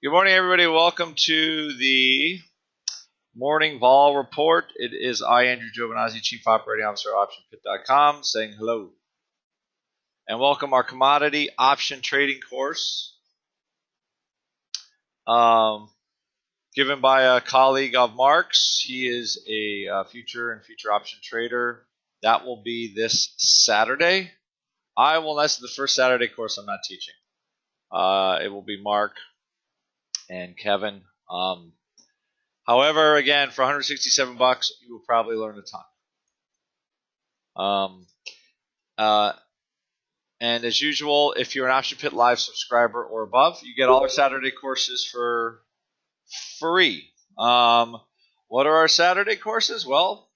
Good morning, everybody. Welcome to the morning vol report. It is I, Andrew Giovinazzi, Chief Operating Officer of OptionPit.com, saying hello. And welcome our commodity option trading course, given by a colleague of Mark's. He is a future and future option trader. That will be this Saturday. That's the first Saturday course I'm not teaching. It will be Mark and Kevin. However, again, for $167, you will probably learn a ton. And as usual, if you're an Option Pit Live subscriber or above, you get all our Saturday courses for free. What are our Saturday courses? Well,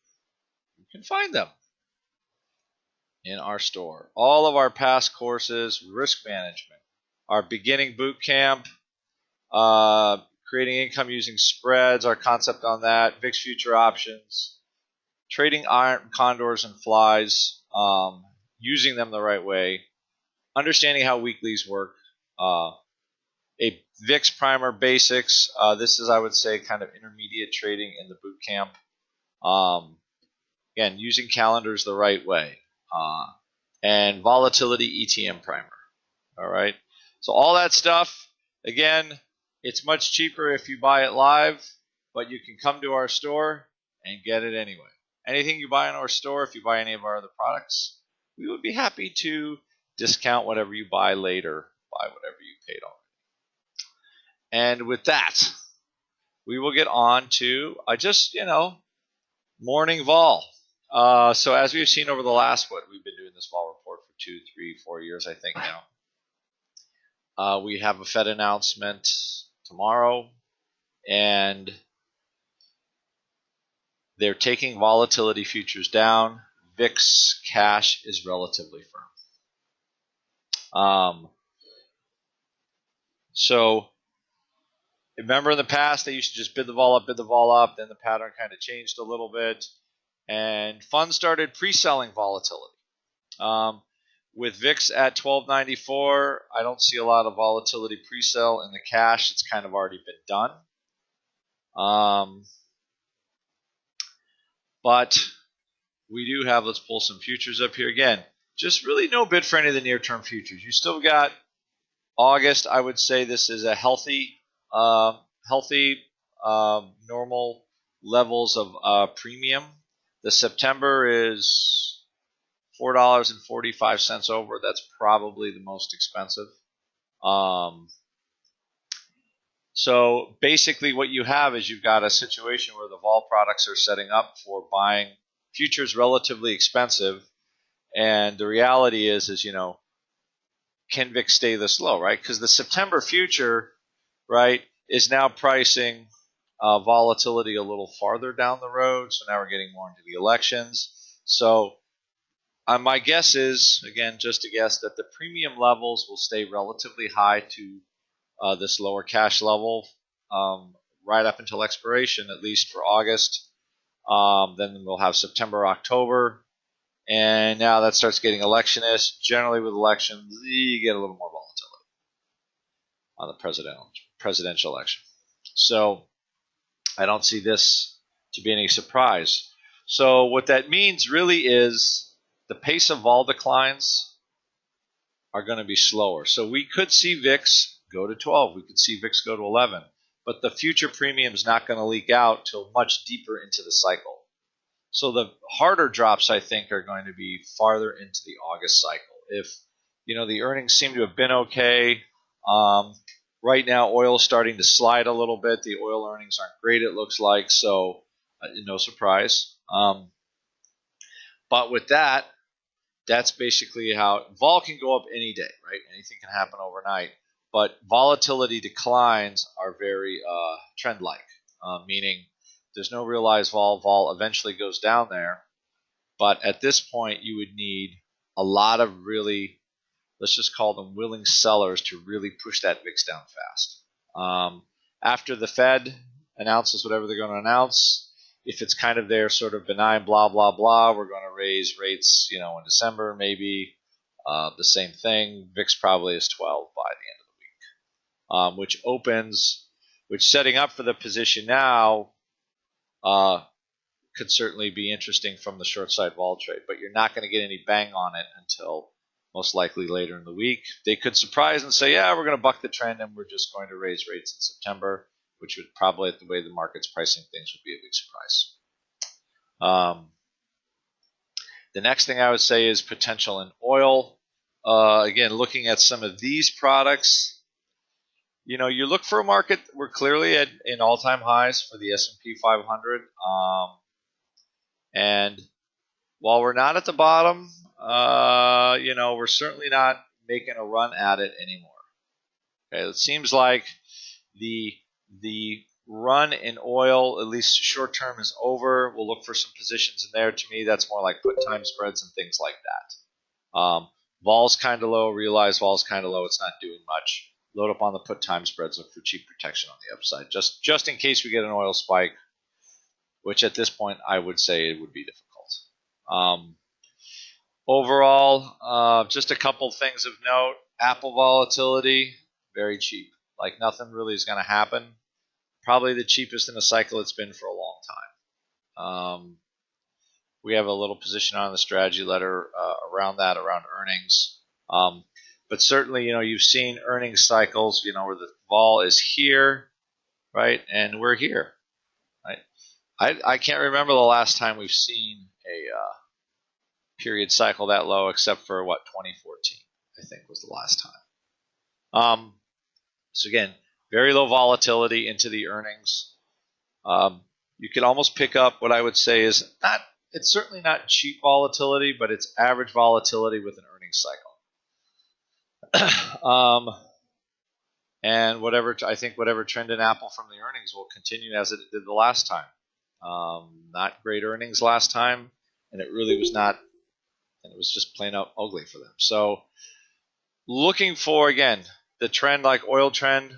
you can find them in our store. All of our past courses, risk management, our beginning boot camp, creating income using spreads, our concept on that, VIX future options, trading iron condors and flies, using them the right way, understanding how weeklies work, a VIX primer basics. This is, I would say, kind of intermediate trading in the boot camp. Again, using calendars the right way, and volatility ETM primer. All right. So all that stuff, again, it's much cheaper if you buy it live, but you can come to our store and get it anyway. Anything you buy in our store, if you buy any of our other products, we would be happy to discount whatever you buy later by whatever you paid already. And with that, we will get on to morning vol. So as we've seen over the last, we've been doing this vol report for 2, 3, 4 years, I think now. We have a Fed announcement tomorrow, and they're taking volatility futures down. VIX cash is relatively firm. So remember in the past they used to just bid the vol up, then the pattern kind of changed a little bit, and funds started pre-selling volatility. With VIX at 1294, I don't see a lot of volatility pre-sell in the cash. It's kind of already been done. But we do have, let's pull some futures up here again. Just really no bid for any of the near-term futures. You still got August. I would say this is a healthy, normal levels of premium. The September is $4.45 over. That's probably the most expensive. So basically what you have is you've got a situation where the vol products are setting up for buying futures relatively expensive, and the reality is can VIX stay this low, right? Because the September future, right, is now pricing volatility a little farther down the road, so now we're getting more into the elections. So my guess is, again, just a guess, that the premium levels will stay relatively high to this lower cash level right up until expiration, at least for August. Then we'll have September, October, and now that starts getting electionist. Generally with elections, you get a little more volatility on the presidential election. So I don't see this to be any surprise. So what that means really is the pace of vol declines are going to be slower. So we could see VIX go to 12. We could see VIX go to 11. But the future premium is not going to leak out till much deeper into the cycle. So the harder drops, I think, are going to be farther into the August cycle. If the earnings seem to have been okay. Right now, oil is starting to slide a little bit. The oil earnings aren't great, it looks like, so no surprise. But with that, that's basically how vol can go up any day, right? Anything can happen overnight. But volatility declines are very trend-like, meaning there's no realized vol. Vol eventually goes down there. But at this point, you would need a lot of really, let's just call them willing sellers to really push that VIX down fast. After the Fed announces whatever they're going to announce, if it's kind of their sort of benign blah, blah, blah, we're going to raise rates, in December maybe, the same thing. VIX probably is 12 by the end of the week. which setting up for the position now could certainly be interesting from the short side vol trade, but you're not going to get any bang on it until most likely later in the week. They could surprise and say, yeah, we're going to buck the trend and we're just going to raise rates in September, which would probably, the way the market's pricing things, would be a big surprise. The next thing I would say is potential in oil. Again, looking at some of these products, you look for a market. We're clearly in all-time highs for the S&P 500. And while we're not at the bottom, we're certainly not making a run at it anymore. Okay, it seems like the run in oil, at least short term, is over. We'll look for some positions in there. To me, that's more like put time spreads and things like that. Vol's kind of low, realized vol's kind of low. It's not doing much. Load up on the put time spreads, look for cheap protection on the upside, just in case we get an oil spike, which at this point I would say it would be difficult. Overall, just a couple things of note. Apple volatility, very cheap. Like nothing really is going to happen. Probably the cheapest in a cycle it's been for a long time. We have a little position on the strategy letter around earnings. But certainly, you've seen earnings cycles, where the vol is here, right, and we're here, right. I can't remember the last time we've seen a period cycle that low, except for 2014, I think was the last time. So again, very low volatility into the earnings. You could almost pick up what I would say is it's certainly not cheap volatility, but it's average volatility with an earnings cycle. And I think whatever trend in Apple from the earnings will continue as it did the last time. Not great earnings last time, and it really was not, and it was just plain out ugly for them. So looking for, again, the trend like oil trend,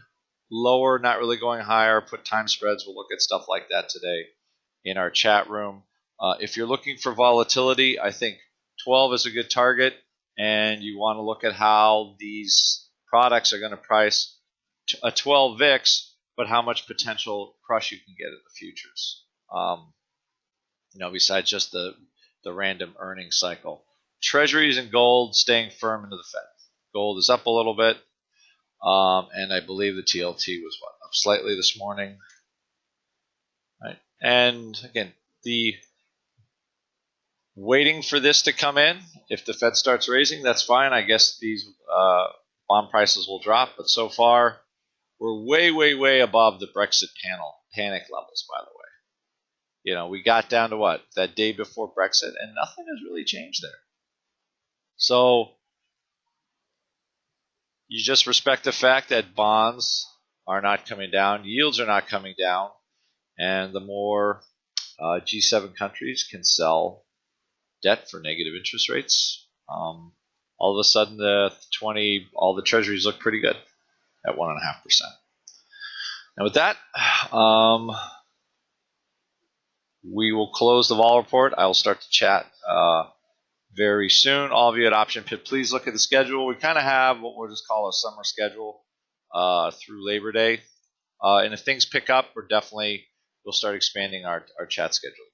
lower, not really going higher, put time spreads. We'll look at stuff like that today in our chat room. If you're looking for volatility, I think 12 is a good target, and you want to look at how these products are going to price a 12 VIX, but how much potential crush you can get at the futures. Besides just the random earnings cycle. Treasuries and gold staying firm into the Fed. Gold is up a little bit, and I believe the TLT was up slightly this morning. Right, and again, the waiting for this to come in. If the Fed starts raising, that's fine. I guess these bond prices will drop, but so far we're way, way, way above the Brexit panic levels, by the way. We got down to that day before Brexit, and nothing has really changed there. So you just respect the fact that bonds are not coming down, yields are not coming down, and the more G7 countries can sell debt for negative interest rates, all of a sudden all the treasuries look pretty good at 1.5%. And with that, we will close the vol report. I will start the chat very soon. All of you at Option Pit, please look at the schedule. We kind of have what we'll just call a summer schedule through Labor Day. And if things pick up, we'll start expanding our chat schedule again.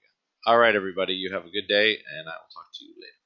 All right, everybody, you have a good day, and I will talk to you later.